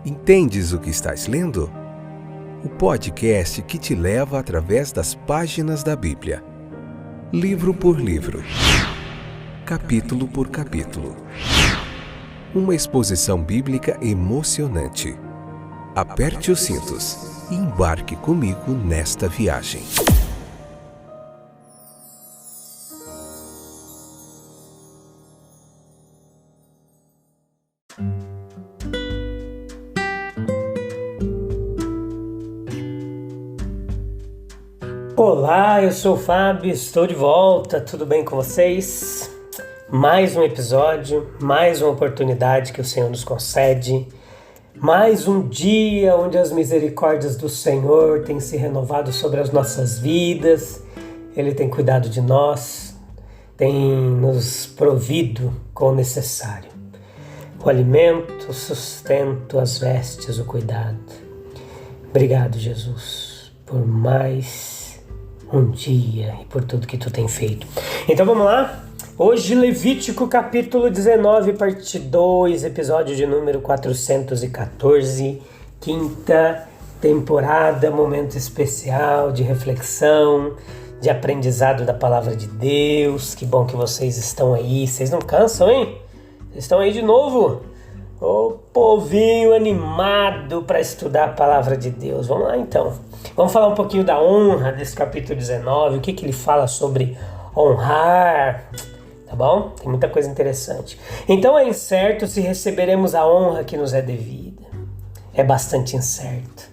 Entendes o que estás lendo? O podcast que te leva através das páginas da Bíblia. Livro por livro. Capítulo por capítulo. Uma exposição bíblica emocionante. Aperte os cintos e embarque comigo nesta viagem. Olá, eu sou o Fábio, estou de volta, tudo bem com vocês? Mais um episódio, mais uma oportunidade que o Senhor nos concede, mais um dia onde as misericórdias do Senhor têm se renovado sobre as nossas vidas, Ele tem cuidado de nós, tem nos provido com o necessário, o alimento, o sustento, as vestes, o cuidado. Obrigado, Jesus, por mais um dia e por tudo que tu tem feito. Então vamos lá? Hoje Levítico capítulo 19, parte 2, episódio de número 414, quinta temporada, momento especial de reflexão, de aprendizado da palavra de Deus. Que bom que vocês estão aí, vocês não cansam, hein? Vocês estão aí de novo? Ô povinho animado para estudar a palavra de Deus. Vamos lá então. Vamos falar um pouquinho da honra desse capítulo 19, o que ele fala sobre honrar, tá bom? Tem muita coisa interessante. Então é incerto se receberemos a honra que nos é devida. É bastante incerto.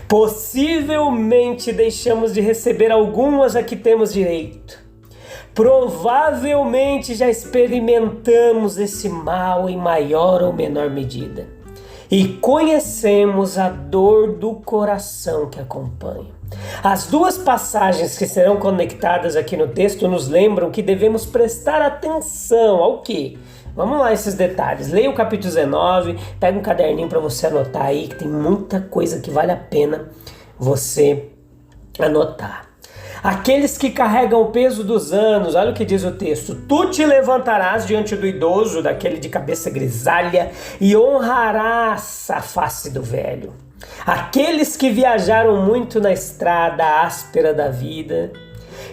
Possivelmente deixamos de receber algumas a que temos direito. Provavelmente já experimentamos esse mal em maior ou menor medida. E conhecemos a dor do coração que acompanha. As duas passagens que serão conectadas aqui no texto nos lembram que devemos prestar atenção ao quê? Vamos lá esses detalhes. Leia o capítulo 19, pega um caderninho para você anotar aí, que tem muita coisa que vale a pena você anotar. Aqueles que carregam o peso dos anos, olha o que diz o texto: tu te levantarás diante do idoso, daquele de cabeça grisalha, e honrarás a face do velho. Aqueles que viajaram muito na estrada áspera da vida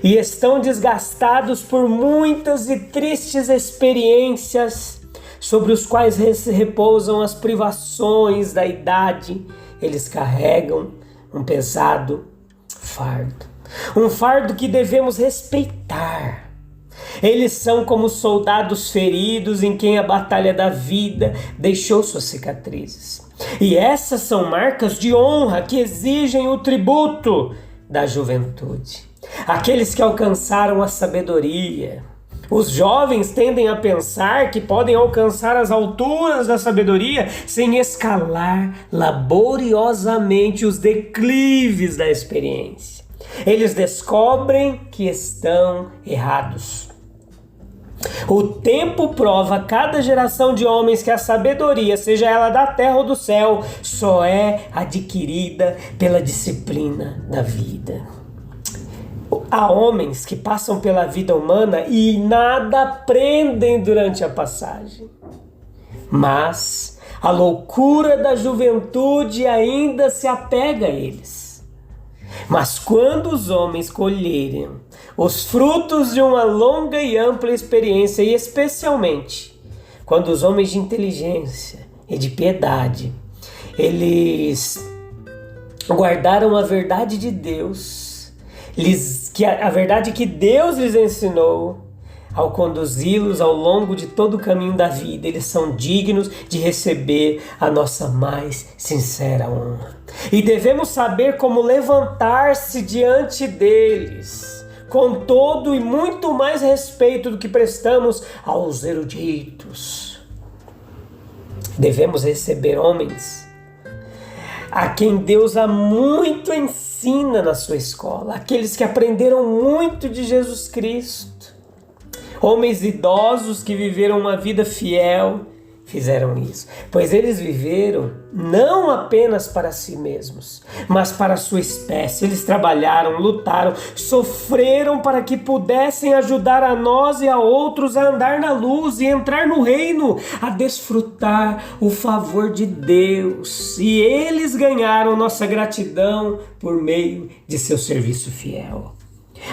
e estão desgastados por muitas e tristes experiências sobre os quais repousam as privações da idade, eles carregam um pesado fardo. Um fardo que devemos respeitar. Eles são como soldados feridos em quem a batalha da vida deixou suas cicatrizes. E essas são marcas de honra que exigem o tributo da juventude. Aqueles que alcançaram a sabedoria. Os jovens tendem a pensar que podem alcançar as alturas da sabedoria sem escalar laboriosamente os declives da experiência. Eles descobrem que estão errados. O tempo prova a cada geração de homens que a sabedoria, seja ela da terra ou do céu, só é adquirida pela disciplina da vida. Há homens que passam pela vida humana e nada aprendem durante a passagem. Mas a loucura da juventude ainda se apega a eles. Mas quando os homens colherem os frutos de uma longa e ampla experiência, e especialmente quando os homens de inteligência e de piedade, eles guardaram a verdade de Deus, a verdade que Deus lhes ensinou, ao conduzi-los ao longo de todo o caminho da vida, eles são dignos de receber a nossa mais sincera honra. E devemos saber como levantar-se diante deles, com todo e muito mais respeito do que prestamos aos eruditos. Devemos receber homens a quem Deus há muito ensina na sua escola, aqueles que aprenderam muito de Jesus Cristo. Homens idosos que viveram uma vida fiel fizeram isso, pois eles viveram não apenas para si mesmos, mas para a sua espécie. Eles trabalharam, lutaram, sofreram para que pudessem ajudar a nós e a outros a andar na luz e entrar no reino, a desfrutar o favor de Deus. E eles ganharam nossa gratidão por meio de seu serviço fiel.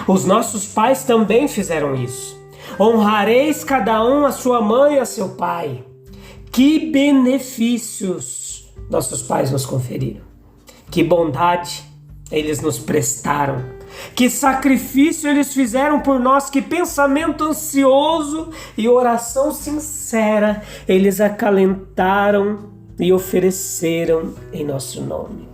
Os nossos pais também fizeram isso. Honrareis cada um a sua mãe e a seu pai. Que benefícios nossos pais nos conferiram. Que bondade eles nos prestaram. Que sacrifício eles fizeram por nós. Que pensamento ansioso e oração sincera eles acalentaram e ofereceram em nosso nome.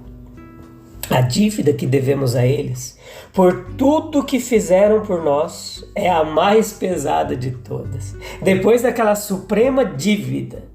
A dívida que devemos a eles, por tudo que fizeram por nós, é a mais pesada de todas. Depois daquela suprema dívida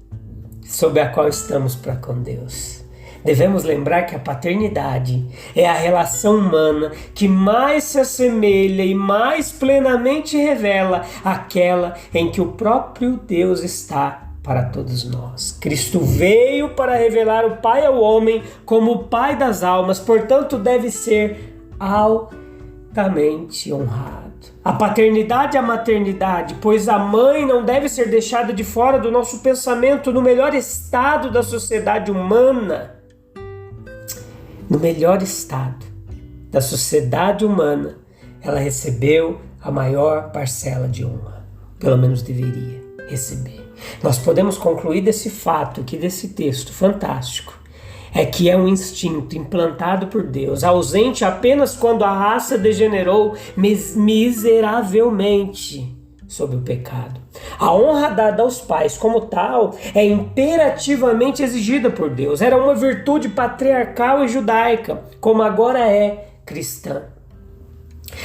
sob a qual estamos para com Deus. Devemos lembrar que a paternidade é a relação humana que mais se assemelha e mais plenamente revela aquela em que o próprio Deus está para todos nós. Cristo veio para revelar o Pai ao homem como o Pai das almas, portanto deve ser altamente honrado. A paternidade e a maternidade, pois a mãe não deve ser deixada de fora do nosso pensamento. No melhor estado da sociedade humana, no melhor estado da sociedade humana, ela recebeu a maior parcela de honra, pelo menos deveria receber. Nós podemos concluir desse fato aqui, desse texto fantástico, é que é um instinto implantado por Deus, ausente apenas quando a raça degenerou miseravelmente sob o pecado. A honra dada aos pais como tal é imperativamente exigida por Deus. Era uma virtude patriarcal e judaica, como agora é cristã.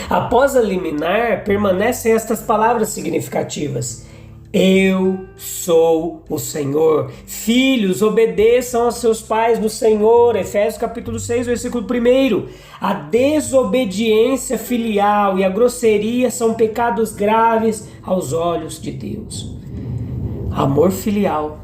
Após a liminar, permanecem estas palavras significativas: eu sou o Senhor. Filhos, obedeçam aos seus pais no Senhor. Efésios capítulo 6, versículo 1. A desobediência filial e a grosseria são pecados graves aos olhos de Deus. Amor filial,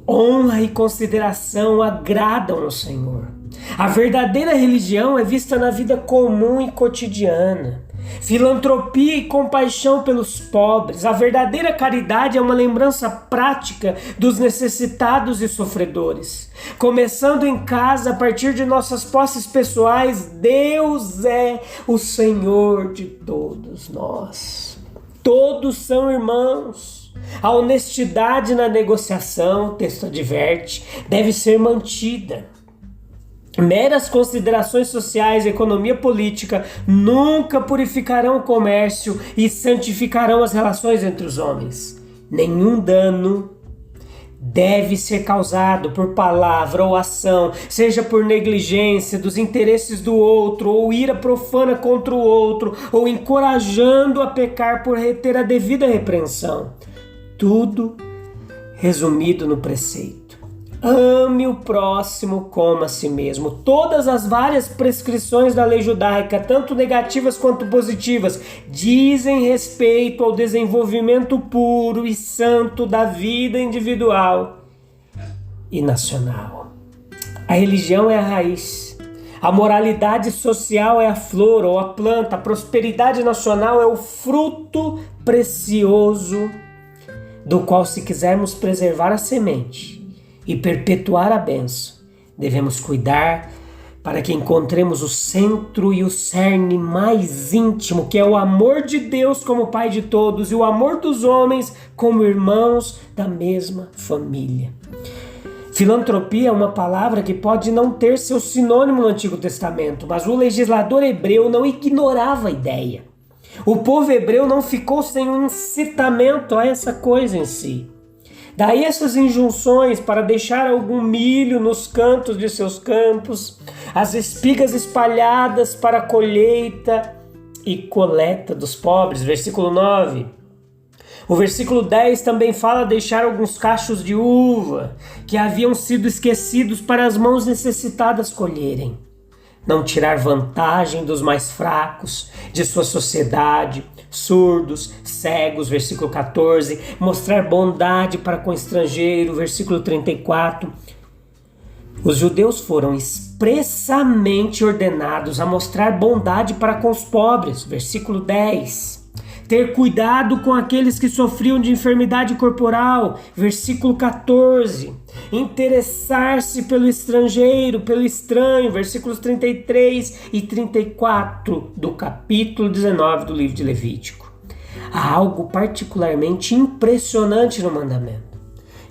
honra e consideração agradam ao Senhor. A verdadeira religião é vista na vida comum e cotidiana. Filantropia e compaixão pelos pobres. A verdadeira caridade é uma lembrança prática dos necessitados e sofredores. Começando em casa, a partir de nossas posses pessoais, Deus é o Senhor de todos nós. Todos são irmãos. A honestidade na negociação, o texto adverte, deve ser mantida. Meras considerações sociais e economia política nunca purificarão o comércio e santificarão as relações entre os homens. Nenhum dano deve ser causado por palavra ou ação, seja por negligência dos interesses do outro, ou ira profana contra o outro, ou encorajando a pecar por reter a devida repreensão. Tudo resumido no preceito: ame o próximo como a si mesmo. Todas as várias prescrições da lei judaica, tanto negativas quanto positivas, dizem respeito ao desenvolvimento puro e santo da vida individual e nacional. A religião é a raiz. A moralidade social é a flor ou a planta. A prosperidade nacional é o fruto precioso do qual, se quisermos preservar a semente e perpetuar a bênção, devemos cuidar para que encontremos o centro e o cerne mais íntimo, que é o amor de Deus como Pai de todos e o amor dos homens como irmãos da mesma família. Filantropia é uma palavra que pode não ter seu sinônimo no Antigo Testamento, mas o legislador hebreu não ignorava a ideia. O povo hebreu não ficou sem um incitamento a essa coisa em si. Daí essas injunções para deixar algum milho nos cantos de seus campos, as espigas espalhadas para a colheita e coleta dos pobres, versículo 9. O versículo 10 também fala deixar alguns cachos de uva que haviam sido esquecidos para as mãos necessitadas colherem. Não tirar vantagem dos mais fracos, de sua sociedade, surdos, cegos, versículo 14, mostrar bondade para com o estrangeiro, versículo 34. Os judeus foram expressamente ordenados a mostrar bondade para com os pobres, versículo 10. Ter cuidado com aqueles que sofriam de enfermidade corporal, versículo 14. Interessar-se pelo estrangeiro, pelo estranho, versículos 33 e 34 do capítulo 19 do livro de Levítico. Há algo particularmente impressionante no mandamento,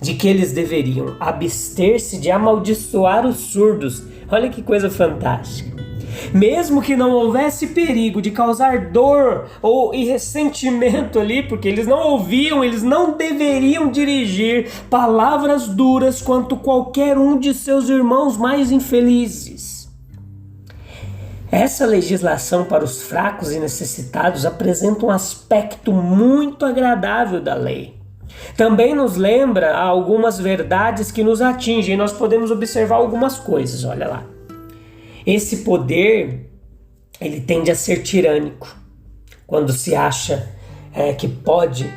de que eles deveriam abster-se de amaldiçoar os surdos. Olha que coisa fantástica. Mesmo que não houvesse perigo de causar dor ou ressentimento ali, porque eles não ouviam, eles não deveriam dirigir palavras duras quanto qualquer um de seus irmãos mais infelizes. Essa legislação para os fracos e necessitados apresenta um aspecto muito agradável da lei. Também nos lembra algumas verdades que nos atingem. Nós podemos observar algumas coisas, olha lá. Esse poder, ele tende a ser tirânico, quando se acha que pode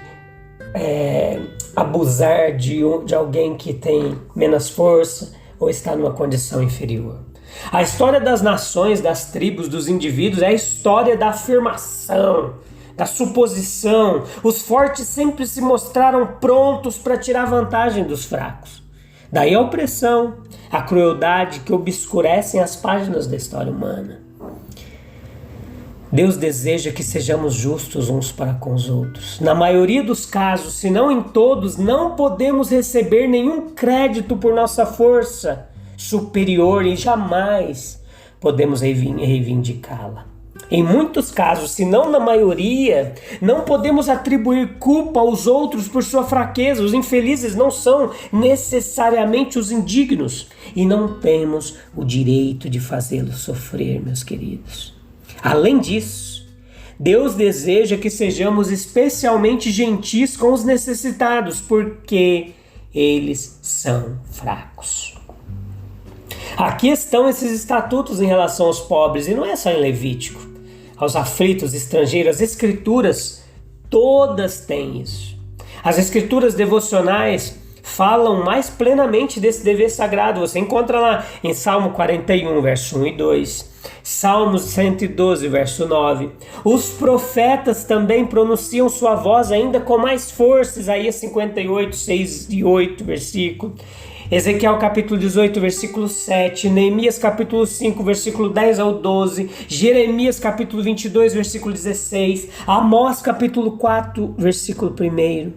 abusar de alguém que tem menos força ou está numa condição inferior. A história das nações, das tribos, dos indivíduos é a história da afirmação, da suposição. Os fortes sempre se mostraram prontos para tirar vantagem dos fracos. Daí a opressão, a crueldade que obscurecem as páginas da história humana. Deus deseja que sejamos justos uns para com os outros. Na maioria dos casos, se não em todos, não podemos receber nenhum crédito por nossa força superior e jamais podemos reivindicá-la. Em muitos casos, se não na maioria, não podemos atribuir culpa aos outros por sua fraqueza. Os infelizes não são necessariamente os indignos e não temos o direito de fazê-los sofrer, meus queridos. Além disso, Deus deseja que sejamos especialmente gentis com os necessitados, porque eles são fracos. Aqui estão esses estatutos em relação aos pobres, e não é só em Levítico. Aos aflitos, estrangeiros, as escrituras todas têm isso. As escrituras devocionais falam mais plenamente desse dever sagrado. Você encontra lá em Salmo 41, verso 1 e 2, Salmos 112, verso 9. Os profetas também pronunciam sua voz ainda com mais força, Isaías 58, 6 e 8, versículo. Ezequiel capítulo 18, versículo 7, Neemias capítulo 5, versículo 10 ao 12, Jeremias capítulo 22, versículo 16, Amós capítulo 4, versículo 1.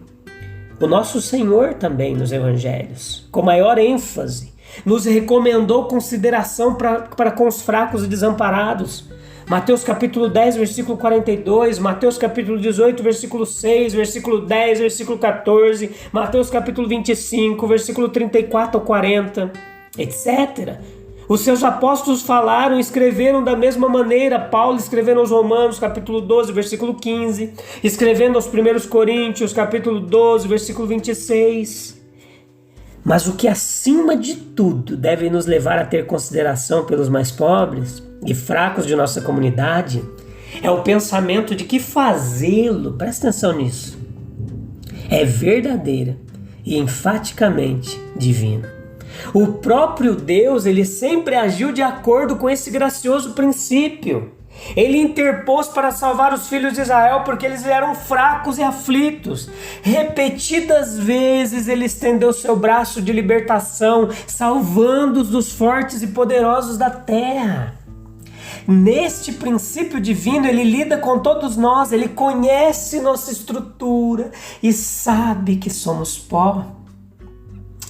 O nosso Senhor também nos evangelhos, com maior ênfase, nos recomendou consideração para com os fracos e desamparados. Mateus capítulo 10, versículo 42, Mateus capítulo 18, versículo 6, versículo 10, versículo 14, Mateus capítulo 25, versículo 34 ao 40, etc. Os seus apóstolos falaram e escreveram da mesma maneira. Paulo escrevendo aos Romanos, capítulo 12, versículo 15, escrevendo aos 1 Coríntios, capítulo 12, versículo 26. Mas o que acima de tudo deve nos levar a ter consideração pelos mais pobres e fracos de nossa comunidade é o pensamento de que fazê-lo, presta atenção nisso, é verdadeira e enfaticamente divino. O próprio Deus, ele sempre agiu de acordo com esse gracioso princípio. Ele interpôs para salvar os filhos de Israel porque eles eram fracos e aflitos. Repetidas vezes ele estendeu seu braço de libertação, salvando-os dos fortes e poderosos da terra. Neste princípio divino, ele lida com todos nós, ele conhece nossa estrutura e sabe que somos pó.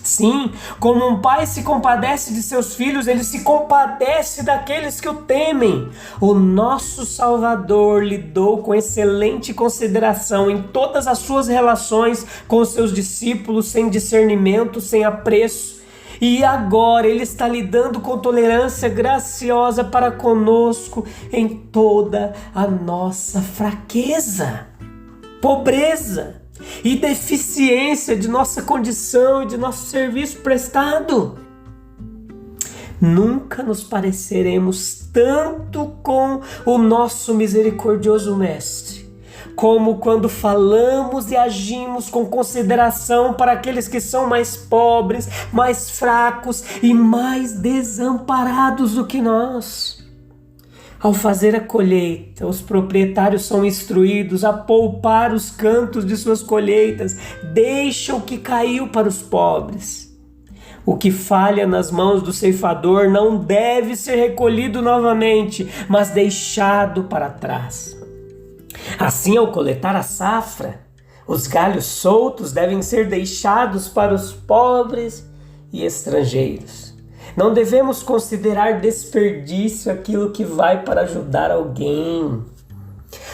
Sim, como um pai se compadece de seus filhos, ele se compadece daqueles que o temem. O nosso Salvador lidou com excelente consideração em todas as suas relações com os seus discípulos, sem discernimento, sem apreço. E agora ele está lidando com tolerância graciosa para conosco em toda a nossa fraqueza, pobreza e deficiência de nossa condição e de nosso serviço prestado. Nunca nos pareceremos tanto com o nosso misericordioso Mestre, como quando falamos e agimos com consideração para aqueles que são mais pobres, mais fracos e mais desamparados do que nós. Ao fazer a colheita, os proprietários são instruídos a poupar os cantos de suas colheitas, deixa o que caiu para os pobres. O que falha nas mãos do ceifador não deve ser recolhido novamente, mas deixado para trás. Assim, ao coletar a safra, os galhos soltos devem ser deixados para os pobres e estrangeiros. Não devemos considerar desperdício aquilo que vai para ajudar alguém.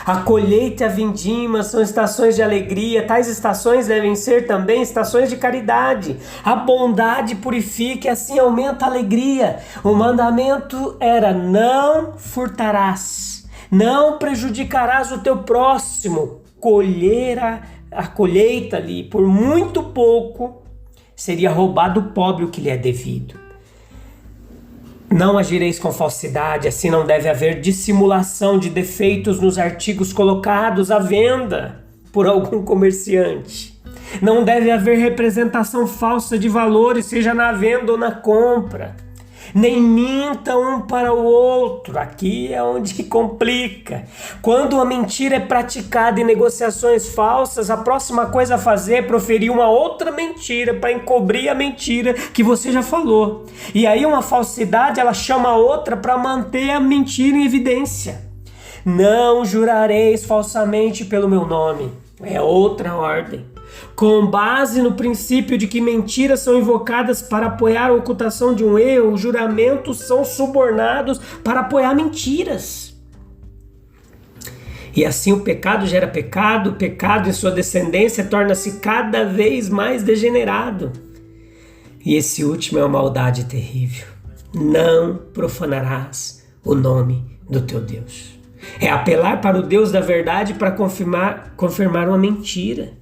A colheita e a vindima são estações de alegria, tais estações devem ser também estações de caridade. A bondade purifica e assim aumenta a alegria. O mandamento era: não furtarás, não prejudicarás o teu próximo. Colher a colheita ali, por muito pouco, seria roubar do pobre o que lhe é devido. Não agireis com falsidade, assim não deve haver dissimulação de defeitos nos artigos colocados à venda por algum comerciante. Não deve haver representação falsa de valores, seja na venda ou na compra. Nem minta um para o outro, aqui é onde complica. Quando uma mentira é praticada em negociações falsas, a próxima coisa a fazer é proferir uma outra mentira para encobrir a mentira que você já falou. E aí uma falsidade, ela chama a outra para manter a mentira em evidência. Não jurareis falsamente pelo meu nome, é outra ordem. Com base no princípio de que mentiras são invocadas para apoiar a ocultação de um erro, os juramentos são subornados para apoiar mentiras. E assim o pecado gera pecado, o pecado em sua descendência torna-se cada vez mais degenerado. E esse último é uma maldade terrível. Não profanarás o nome do teu Deus. É apelar para o Deus da verdade para confirmar uma mentira.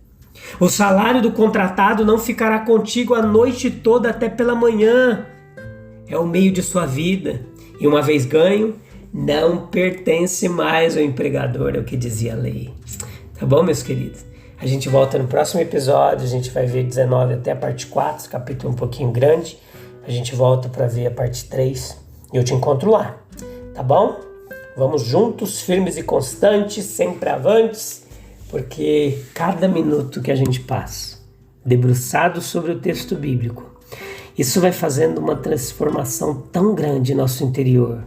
O salário do contratado não ficará contigo a noite toda até pela manhã. É o meio de sua vida. E uma vez ganho, não pertence mais ao empregador, é o que dizia a lei. Tá bom, meus queridos? A gente volta no próximo episódio, a gente vai ver 19 até a parte 4, esse capítulo um pouquinho grande. A gente volta para ver a parte 3 e eu te encontro lá, tá bom? Vamos juntos, firmes e constantes, sempre avantes, porque cada minuto que a gente passa, debruçado sobre o texto bíblico, isso vai fazendo uma transformação tão grande em nosso interior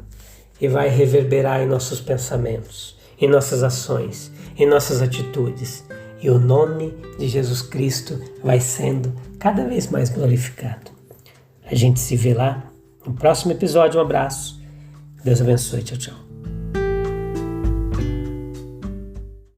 e vai reverberar em nossos pensamentos, em nossas ações, em nossas atitudes. E o nome de Jesus Cristo vai sendo cada vez mais glorificado. A gente se vê lá no próximo episódio. Um abraço. Deus abençoe. Tchau, tchau.